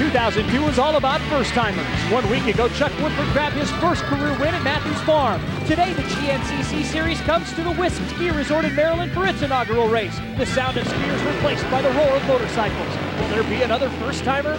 2002 was all about first-timers. 1 week ago, Chuck Woodford grabbed his first career win at Matthews Farm. Today, the GNCC Series comes to the Wisp Ski Resort in Maryland for its inaugural race. The sound of skiers replaced by the roar of motorcycles. Will there be another first-timer?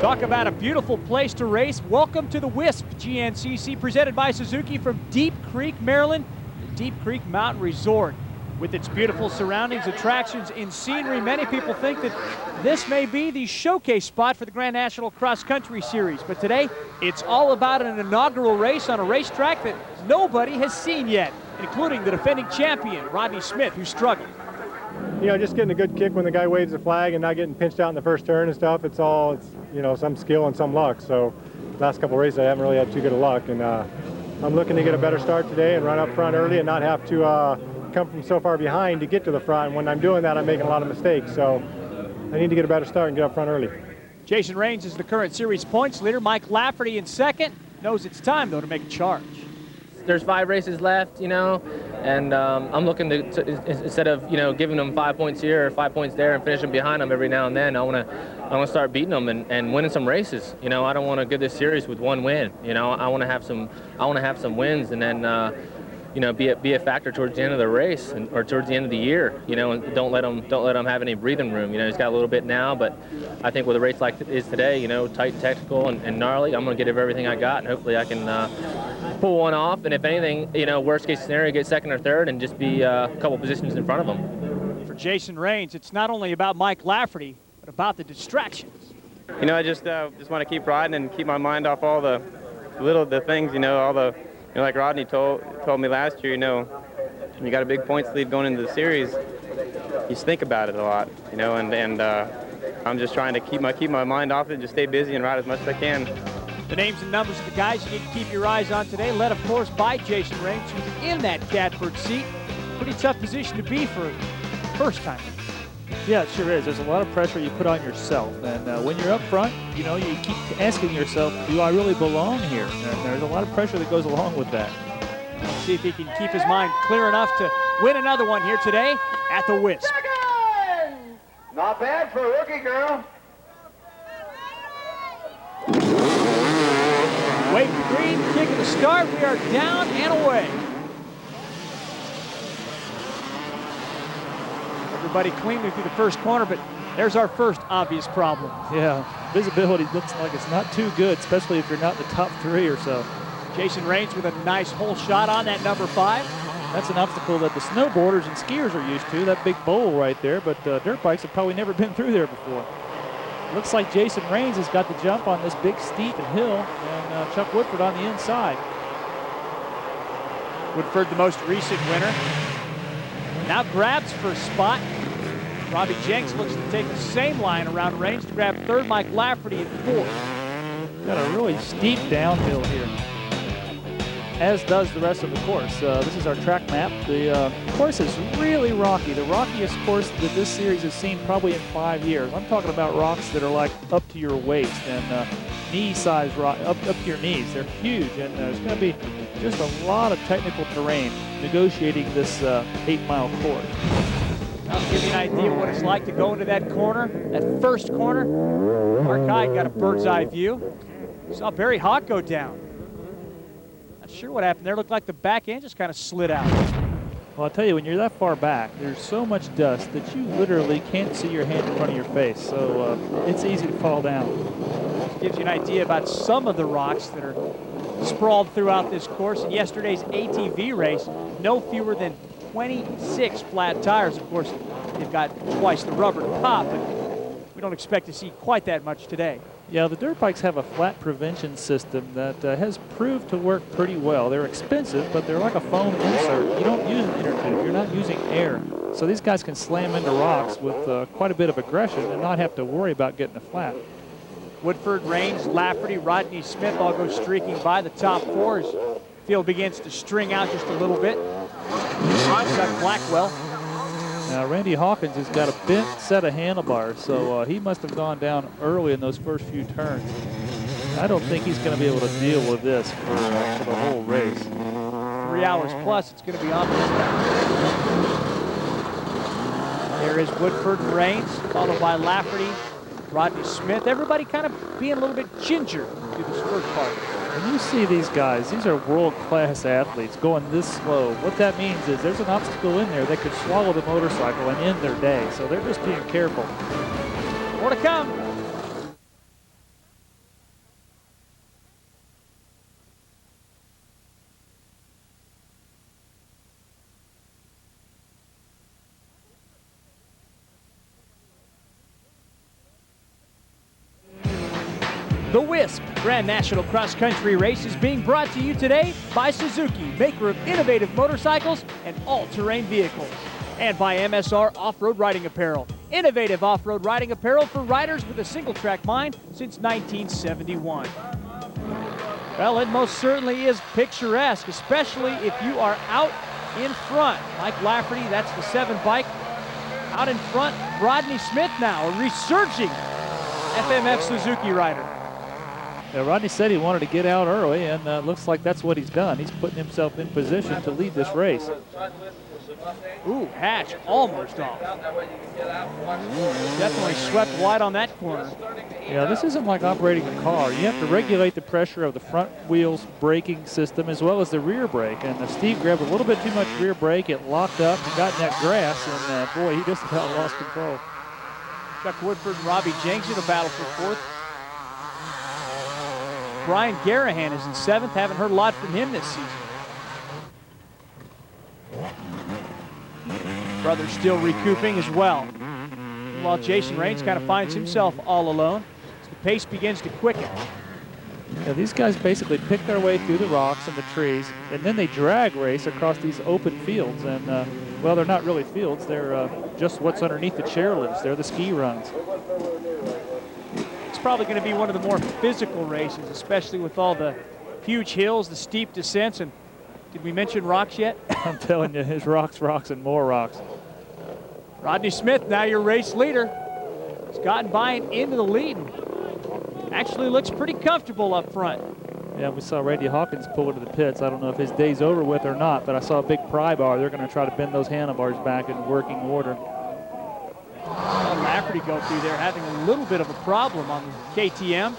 Talk about a beautiful place to race. Welcome to the Wisp GNCC, presented by Suzuki from Deep Creek, Maryland, the Deep Creek Mountain Resort. With its beautiful surroundings, attractions, and scenery, many people think that this may be the showcase spot for the Grand National Cross Country Series. But today, it's all about an inaugural race on a racetrack that nobody has seen yet, including the defending champion, Rodney Smith, who struggled. You know, just getting a good kick when the guy waves the flag and not getting pinched out in the first turn and stuff. It's you know, some skill and some luck. So last couple races I haven't really had too good of luck, and I'm looking to get a better start today and run up front early and not have to come from so far behind to get to the front. And when I'm doing that, I'm making a lot of mistakes. So I need to get a better start and get up front early. Jason Raines is the current series points leader. Mike Lafferty in second. Knows it's time, though, to make a charge. There's 5 races left, you know, and I'm looking to instead of, you know, giving them 5 points here or 5 points there and finishing behind them every now and then, I want to start beating them and winning some races. You know, I don't want to give this series with 1 win. You know, I want to have some wins, and then you know, be a factor towards the end of the race or towards the end of the year. You know, and don't let them have any breathing room. You know, he's got a little bit now, but I think with a race like it is today, you know, tight and technical and gnarly, I'm going to give everything I got, and hopefully I can pull one off. And if anything, you know, worst case scenario, get second or third and just be a couple positions in front of them. For Jason Raines, it's not only about Mike Lafferty, but about the distractions. You know, I just want to keep riding and keep my mind off all the things, you know, all the, you know, like Rodney told me last year, you know, when you got a big points lead going into the series, you just think about it a lot, you know, and I'm just trying to keep my mind off it, just stay busy and ride as much as I can. The names and numbers of the guys you need to keep your eyes on today, led, of course, by Jason Raines, who's in that catbird seat. Pretty tough position to be for first time. Yeah, it sure is. There's a lot of pressure you put on yourself. And when you're up front, you know, you keep asking yourself, do I really belong here? And there's a lot of pressure that goes along with that. Let's see if he can keep his mind clear enough to win another one here today at the Wisp. Second! Not bad for a rookie girl. Wait for green, kick at the start. We are down and away. Everybody cleanly through the first corner, but there's our first obvious problem. Yeah, visibility looks like it's not too good, especially if you're not in the top 3 or so. Jason Raines with a nice hole shot on that number 5. That's an obstacle that the snowboarders and skiers are used to, that big bowl right there, but dirt bikes have probably never been through there before. Looks like Jason Raines has got the jump on this big steep hill, and Chuck Woodford on the inside. Woodford, the most recent winner, now grabs first spot. Robbie JENKS looks to take the same line around Raines to grab third. Mike Lafferty in 4th. Got a really steep downhill here, as does the rest of the course. This is our track map. The course is really rocky, the rockiest course that this series has seen probably in 5 years. I'm talking about rocks that are like up to your waist and knee-size rock, up to your knees. They're huge, and there's going to be just a lot of technical terrain negotiating this 8-mile course. I'll give you an idea of what it's like to go into that corner, that first corner. Mark Hyde got a bird's eye view. Saw Barry Hawk go down. Not sure what happened there. Looked like the back end just kind of slid out. Well, I'll tell you, when you're that far back, there's so much dust that you literally can't see your hand in front of your face. So it's easy to fall down. Gives you an idea about some of the rocks that are sprawled throughout this course. In yesterday's ATV race, no fewer than 26 flat tires. Of course, they've got twice the rubber to pop, but we don't expect to see quite that much today. Yeah, the dirt bikes have a flat prevention system that has proved to work pretty well. They're expensive, but they're like a foam insert. You don't use an inner tube. You're not using air. So these guys can slam into rocks with quite a bit of aggression and not have to worry about getting a flat. Woodford, Raines, Lafferty, Rodney Smith all go streaking by the top 4 as field begins to string out just a little bit. Got Blackwell. Now, Randy Hawkins has got a bent set of handlebars, so he must have gone down early in those first few turns. I don't think he's going to be able to deal with this for the whole race. 3 hours plus, it's going to be on this round. There is Woodford and Raines, followed by Lafferty, Rodney Smith. Everybody kind of being a little bit ginger through this first part. When you see these guys, these are world-class athletes going this slow. What that means is there's an obstacle in there that could swallow the motorcycle and end their day. So they're just being careful. More to come. The Wisp Grand National Cross Country Race is being brought to you today by Suzuki, maker of innovative motorcycles and all-terrain vehicles. And by MSR Off-Road Riding Apparel, innovative off-road riding apparel for riders with a single-track mind since 1971. Well, it most certainly is picturesque, especially if you are out in front. Mike Lafferty, that's the 7 bike. Out in front, Rodney Smith now, a resurging FMF Suzuki rider. Yeah, Rodney said he wanted to get out early, and looks like that's what he's done. He's putting himself in position to lead this race. Ooh, Hatch almost off. Definitely swept wide on that corner. Yeah, this isn't like operating a car. You have to regulate the pressure of the front wheel's braking system as well as the rear brake. And Steve grabbed a little bit too much rear brake. It locked up and got in that grass, and boy, he just about lost control. Chuck Woodford and Robbie Jenks in the battle for fourth. Brian Garrahan is in 7th. Haven't heard a lot from him this season. Brothers still recouping as well. While Jason Raines kind of finds himself all alone, as the pace begins to quicken. Yeah, these guys basically pick their way through the rocks and the trees, and then they drag race across these open fields. And, well, they're not really fields. They're just what's underneath the chairlifts. They're the ski runs. It's probably going to be one of the more physical races, especially with all the huge hills, the steep descents, and did we mention rocks yet? I'm telling you, his rocks, and more rocks. Rodney Smith, now your race leader. He's gotten by and into the lead. Actually looks pretty comfortable up front. Yeah, we saw Randy Hawkins pull into the pits. I don't know if his day's over with or not, but I saw a big pry bar. They're going to try to bend those handlebars back in working order. Lafferty go through there having a little bit of a problem on the KTM.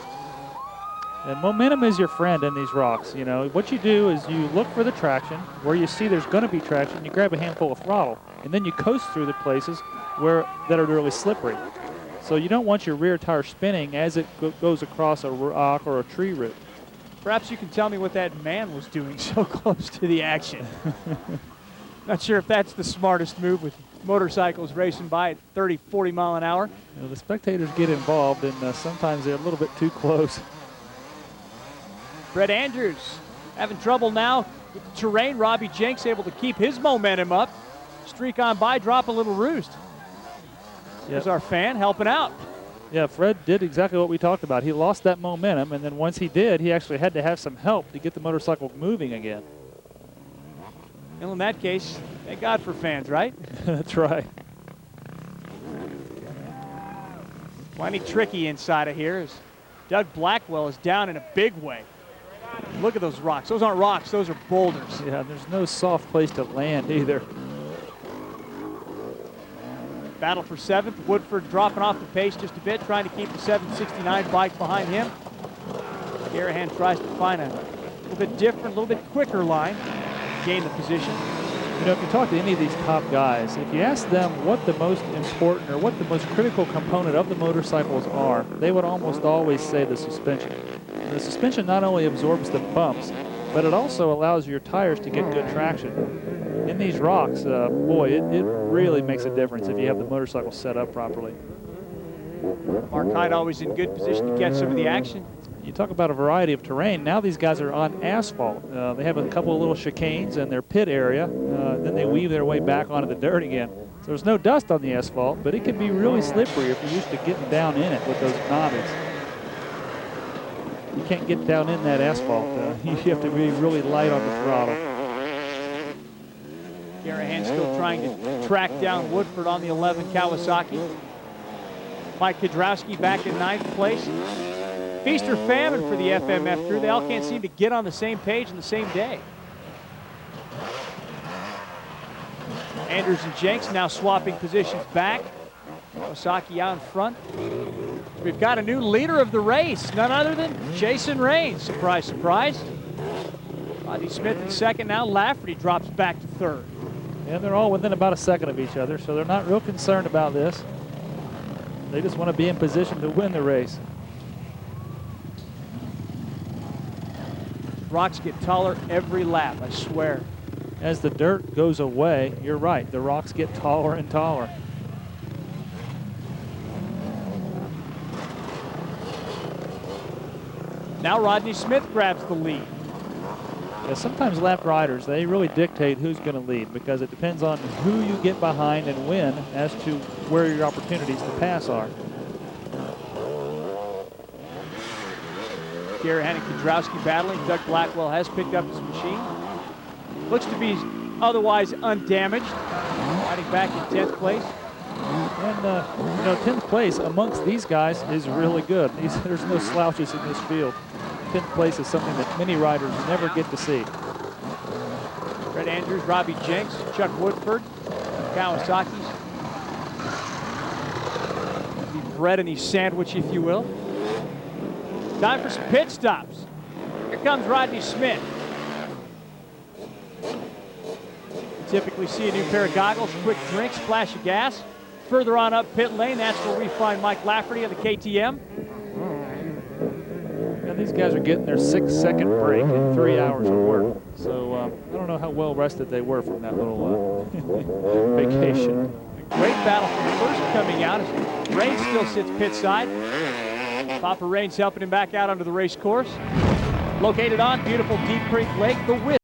And momentum is your friend in these rocks. You know, what you do is you look for the traction. Where you see there's going to be traction, you grab a handful of throttle, and then you coast through the places that are really slippery. So you don't want your rear tire spinning as it goes across a rock or a tree root. Perhaps you can tell me what that man was doing so close to the action. Not sure if that's the smartest move with motorcycles racing by at 30, 40 mile an hour. You know, the spectators get involved, and sometimes they're a little bit too close. Brett Andrews having trouble now with the terrain. Robbie Jenks able to keep his momentum up. Streak on by, drop a little roost. There's our fan helping out. Yeah, Fred did exactly what we talked about. He lost that momentum, and then once he did, he actually had to have some help to get the motorcycle moving again. Well, in that case, thank God for fans, right? That's right. Plenty tricky inside of here as Doug Blackwell is down in a big way. Look at those rocks. Those aren't rocks, those are boulders. Yeah, there's no soft place to land either. Battle for 7th. Woodford dropping off the pace just a bit, trying to keep the 769 bike behind him. Garrahan tries to find a little bit different, a little bit quicker line, gain the position. You know, if you talk to any of these top guys, if you ask them what the most important or what the most critical component of the motorcycles are, they would almost always say the suspension. And the suspension not only absorbs the bumps, but it also allows your tires to get good traction. In these rocks, boy, it really makes a difference if you have the motorcycle set up properly. Mark Hyde always in good position to catch some of the action. You talk about a variety of terrain. Now these guys are on asphalt. They have a couple of little chicanes in their pit area. Then they weave their way back onto the dirt again. So there's no dust on the asphalt, but it can be really slippery if you're used to getting down in it with those knobbies. You can't get down in that asphalt. You have to be really light on the throttle. Garrahan still trying to track down Woodford on the 11 Kawasaki. Mike Kiedrowski back in 9th place. Feast or famine for the FMF crew. They all can't seem to get on the same page on the same day. Andrews and Jenks now swapping positions back. Kawasaki out in front. We've got a new leader of the race, none other than Jason Raines. Surprise, surprise. Rodney Smith in second now. Lafferty drops back to third. And they're all within about a second of each other, so they're not real concerned about this. They just want to be in position to win the race. Rocks get taller every lap, I swear. As the dirt goes away, you're right, the rocks get taller and taller. Now Rodney Smith grabs the lead. Yeah, sometimes lap riders, they really dictate who's going to lead because it depends on who you get behind and when as to where your opportunities to pass are. Garrahan and Kiedrowski battling. Doug Blackwell has picked up his machine. Looks to be otherwise undamaged. Riding back in 10th place. And, you know, 10th place amongst these guys is really good. There's no slouches in this field. 10th place is something that many riders never get to see. Fred Andrews, Robbie Jenks, Chuck Woodford, Kawasaki's. The bread and the sandwich, if you will. Time for some pit stops. Here comes Rodney Smith. You typically see a new pair of goggles, quick drink, splash of gas. Further on up pit lane, that's where we find Mike Lafferty of the KTM. And these guys are getting their 6-second break in 3 hours of work. So I don't know how well rested they were from that little vacation. A great battle for first coming out as Raines still sits pit side. Papa Raines helping him back out onto the race course. Located on beautiful Deep Creek Lake, the Wisp.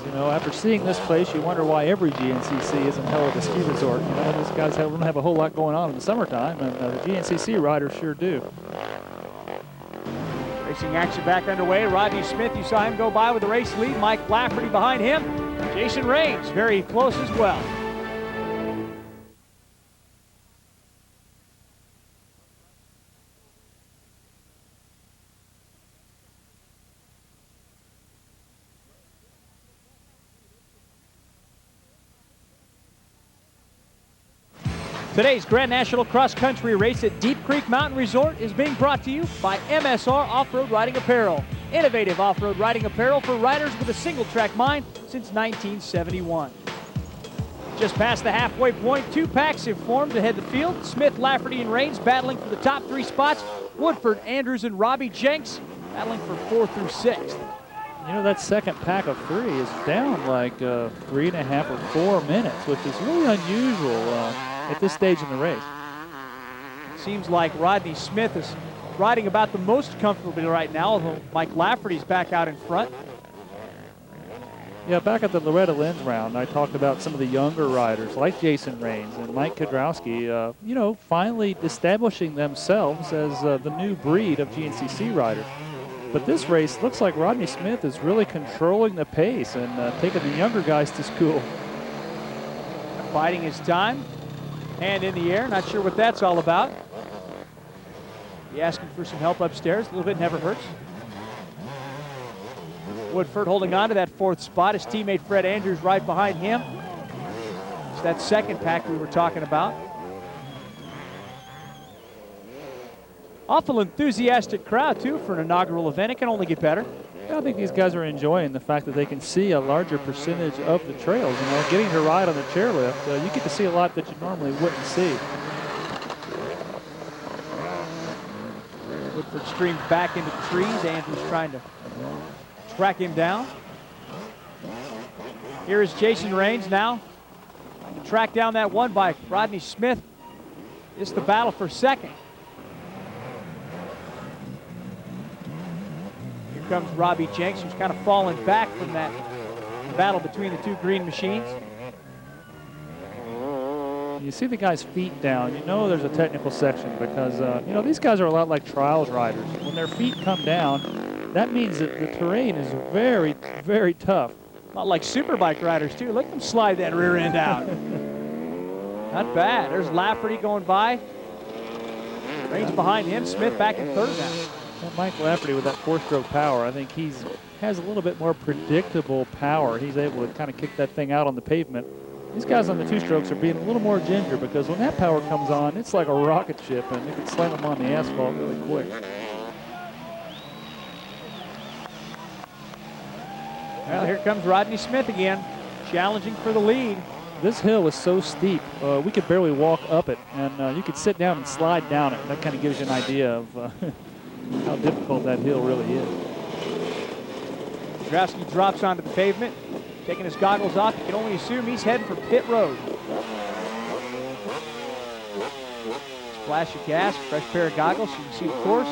You know, after seeing this place, you wonder why every GNCC isn't held at a ski resort. You know, these guys don't have a whole lot going on in the summertime, and the GNCC riders sure do. Racing action back underway. Rodney Smith, you saw him go by with the race lead. Mike Lafferty behind him. Jason Raines very close as well. Today's Grand National Cross Country race at Deep Creek Mountain Resort is being brought to you by MSR Off-Road Riding Apparel. Innovative off-road riding apparel for riders with a single-track mind since 1971. Just past the halfway point, two packs have formed to head the field. Smith, Lafferty, and Raines battling for the top three spots. Woodford, Andrews, and Robbie Jenks battling for 4th through 6th. You know, that second pack of 3 is down like 3.5 or 4 minutes, which is really unusual at this stage in the race. Seems like Rodney Smith is riding about the most comfortably right now, although Mike Lafferty's back out in front. Yeah, back at the Loretta Lynn's round, I talked about some of the younger riders like Jason Raines and Mike Kiedrowski, you know, finally establishing themselves as the new breed of GNCC riders. But this race looks like Rodney Smith is really controlling the pace and taking the younger guys to school. Biding his time. Hand in the air, not sure what that's all about. He asking for some help upstairs, a little bit never hurts. Woodford holding on to that 4th spot. His teammate Fred Andrews right behind him. It's that second pack we were talking about. Awful enthusiastic crowd, too, for an inaugural event. It can only get better. Yeah, I think these guys are enjoying the fact that they can see a larger percentage of the trails. You know, getting to ride on the chairlift, you get to see a lot that you normally wouldn't see. Woodford streams back into the trees. Andrews trying to track him down. Here is Jason Raines now. To track down that one bike. Rodney Smith. It's the battle for second. Here comes Robbie Jenks, who's kind of fallen back from that battle between the two green machines. You see the guy's feet down, you know there's a technical section because, you know, these guys are a lot like trials riders. When their feet come down, that means that the terrain is very, very tough. A lot like superbike riders, too. Look at them slide that rear end out. Not bad. There's Lafferty going by. Raines behind him. Smith back in third now. Well, Mike Lafferty with that 4-stroke power, I think has a little bit more predictable power. He's able to kind of kick that thing out on the pavement. These guys on the 2-strokes are being a little more ginger because when that power comes on, it's like a rocket ship and you can slam them on the asphalt really quick. Well, here comes Rodney Smith again, challenging for the lead. This hill is so steep, we could barely walk up it, and you could sit down and slide down it. That kind of gives you an idea of how difficult that hill really is. JENKS drops onto the pavement, taking his goggles off. You can only assume he's heading for pit road. Splash of gas, fresh pair of goggles so you can see the course.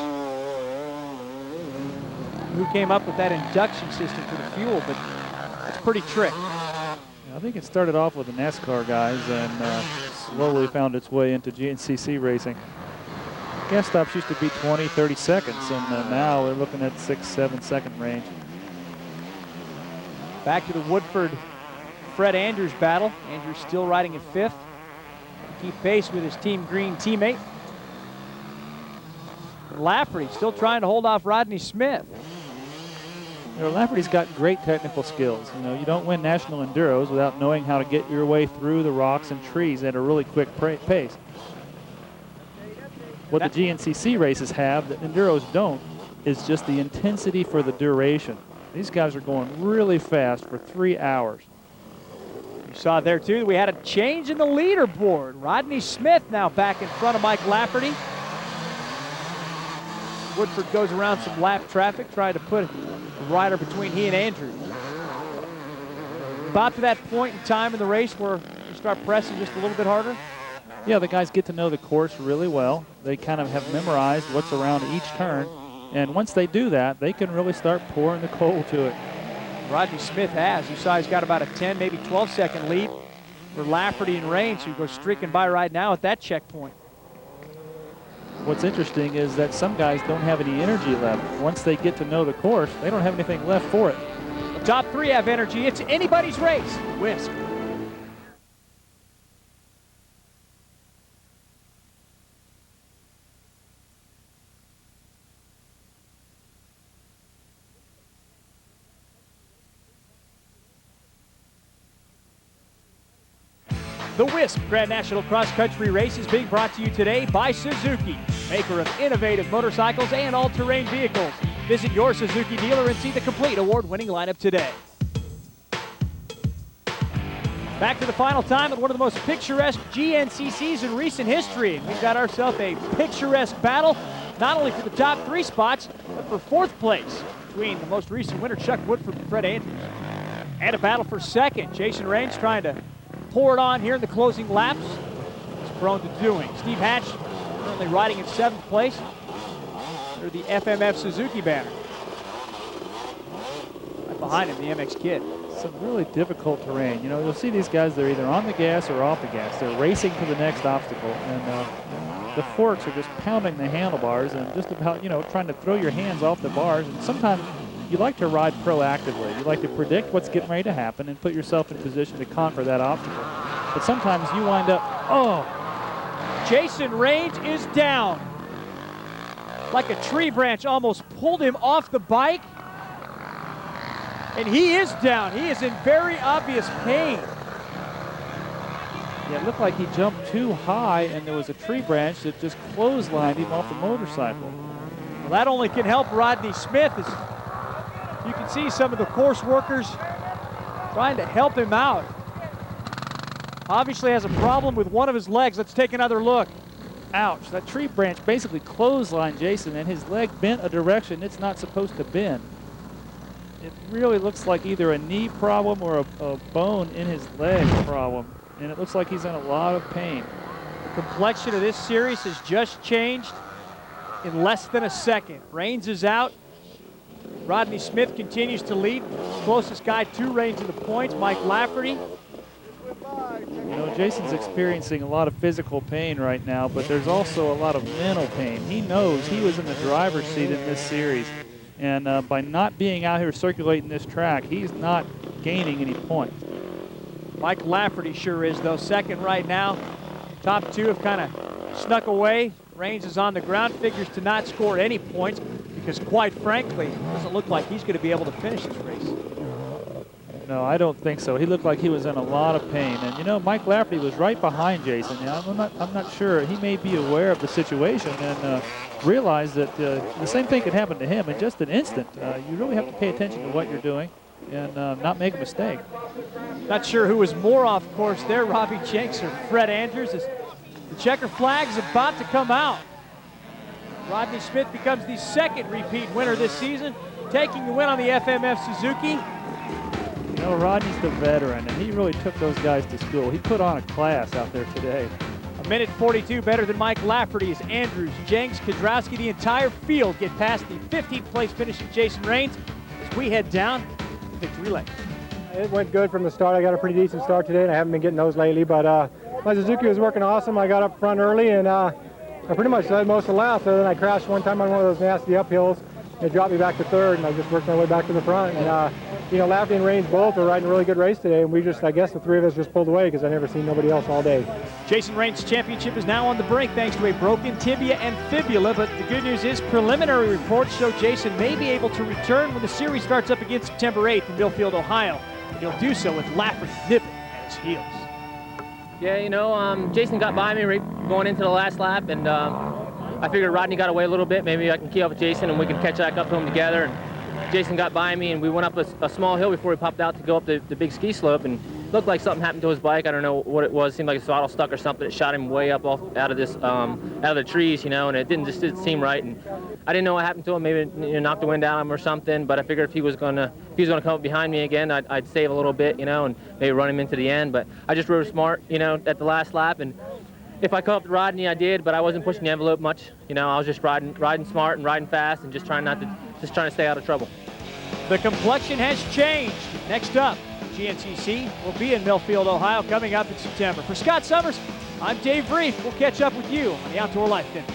Who came up with that induction system for the fuel, but it's pretty trick. I think it started off with the NASCAR guys and slowly found its way into GNCC racing. Gas stops used to be 20, 30 seconds, and now we're looking at 6-7 second range. Back to the Woodford Fred Andrews battle. Andrews still riding in fifth. Keep pace with his Team Green teammate. Lafferty still trying to hold off Rodney Smith. You know, Lafferty's got great technical skills. You know, you don't win national enduros without knowing how to get your way through the rocks and trees at a really quick pace. What the GNCC races have that enduros don't is just the intensity for the duration. These guys are going really fast for 3 hours. You saw there too, we had a change in the leaderboard. Rodney Smith now back in front of Mike Lafferty. Woodford goes around some lap traffic, trying to put a rider between he and Andrews. About to that point in time in the race where you start pressing just a little bit harder. Yeah, the guys get to know the course really well. They kind of have memorized what's around each turn. And once they do that, they can really start pouring the coal to it. Rodney Smith has. You saw he's got about a 10, maybe 12-second lead for Lafferty and Raines, who go streaking by right now at that checkpoint. What's interesting is that some guys don't have any energy left. Once they get to know the course, they don't have anything left for it. The top three have energy. It's anybody's race. Wisp. The Wisp Grand National Cross Country Race is being brought to you today by Suzuki, maker of innovative motorcycles and all-terrain vehicles. Visit your Suzuki dealer and see the complete award-winning lineup today. Back to the final time at one of the most picturesque GNCCs in recent history. We've got ourselves a picturesque battle, not only for the top 3 spots, but for 4th place between the most recent winner, Chuck Woodford and Fred Andrews. And a battle for second. Jason Raines trying to pour it on here in the closing laps. He's prone to doing. Steve Hatch currently riding in 7th place under the FMF Suzuki banner. Right behind him, the MX Kid. Some really difficult terrain. You know, you'll see these guys, they're either on the gas or off the gas. They're racing to the next obstacle. And the forks are just pounding the handlebars and just about, you know, trying to throw your hands off the bars. And sometimes you like to ride proactively. You like to predict what's getting ready to happen and put yourself in position to conquer that obstacle. But sometimes you wind up, oh. Jason Raines is down. Like a tree branch almost pulled him off the bike. And he is down. He is in very obvious pain. Yeah, it looked like he jumped too high, and there was a tree branch that just clotheslined him off the motorcycle. Well, that only can help Rodney Smith. As you can see some of the course workers trying to help him out. Obviously has a problem with one of his legs. Let's take another look. Ouch, that tree branch basically clotheslined Jason, and his leg bent a direction it's not supposed to bend. It really looks like either a knee problem or a bone in his leg problem, and it looks like he's in a lot of pain. The complexion of this series has just changed in less than a second. Raines is out. Rodney Smith continues to lead. Closest guy to Raines in the points, Mike Lafferty. You know, Jason's experiencing a lot of physical pain right now, but there's also a lot of mental pain. He knows he was in the driver's seat in this series, and by not being out here circulating this track, he's not gaining any points. Mike Lafferty sure is, though. Second right now. Top two have kind of snuck away. Raines is on the ground, figures to not score any points because, quite frankly, it doesn't look like he's going to be able to finish this race. No, I don't think so. He looked like he was in a lot of pain. And, you know, Mike Lafferty was right behind Jason. Yeah, I'm not sure. He may be aware of the situation and realize that the same thing could happen to him in just an instant. You really have to pay attention to what you're doing and not make a mistake. Not sure who was more off course there, Robbie Jenks or Fred Andrews, as the checker flag is about to come out. Rodney Smith becomes the second repeat winner this season, taking the win on the FMF Suzuki. You know, Rodney's the veteran, and he really took those guys to school. He put on a class out there today. A minute 42 better than Mike Lafferty as Andrews, Jenks, KIEDROWSKI, the entire field get past the 15th place finishing Jason Raines as we head down the victory lane. It went good from the start. I got a pretty decent start today, and I haven't been getting those lately, but my Suzuki was working awesome. I got up front early, and I pretty much led most of the laps, other than I crashed one time on one of those nasty uphills. It dropped me back to third, and I just worked my way back to the front. And you know, Lafferty and Raines both were riding a really good race today, and we just, I guess the three of us just pulled away because I never seen nobody else all day. Jason Raines' championship is now on the brink thanks to a broken tibia and fibula, but the good news is preliminary reports show Jason may be able to return when the series starts up again September 8th in Millfield, Ohio. And he'll do so with Lafferty nipping at his heels. Yeah, you know, Jason got by me going into the last lap, and I figured Rodney got away a little bit. Maybe I can keep up with Jason and we can catch back up to him together. And Jason got by me, and we went up a small hill before he popped out to go up the big ski slope, and looked like something happened to his bike. I don't know what it was. It seemed like his throttle stuck or something. It shot him way up out of the trees, you know, and it just didn't seem right. And I didn't know what happened to him. Maybe it knocked the wind out of him or something. But I figured if he was gonna come up behind me again, I'd save a little bit, you know, and maybe run him into the end. But I just rode smart, you know, at the last lap. And if I come up to Rodney, I did, but I wasn't pushing the envelope much. You know, I was just riding smart and riding fast, and just trying to stay out of trouble. The complexion has changed. Next up, GNCC will be in Millfield, Ohio, coming up in September. For Scott Summers, I'm Dave Reef. We'll catch up with you on the Outdoor Life Dinner.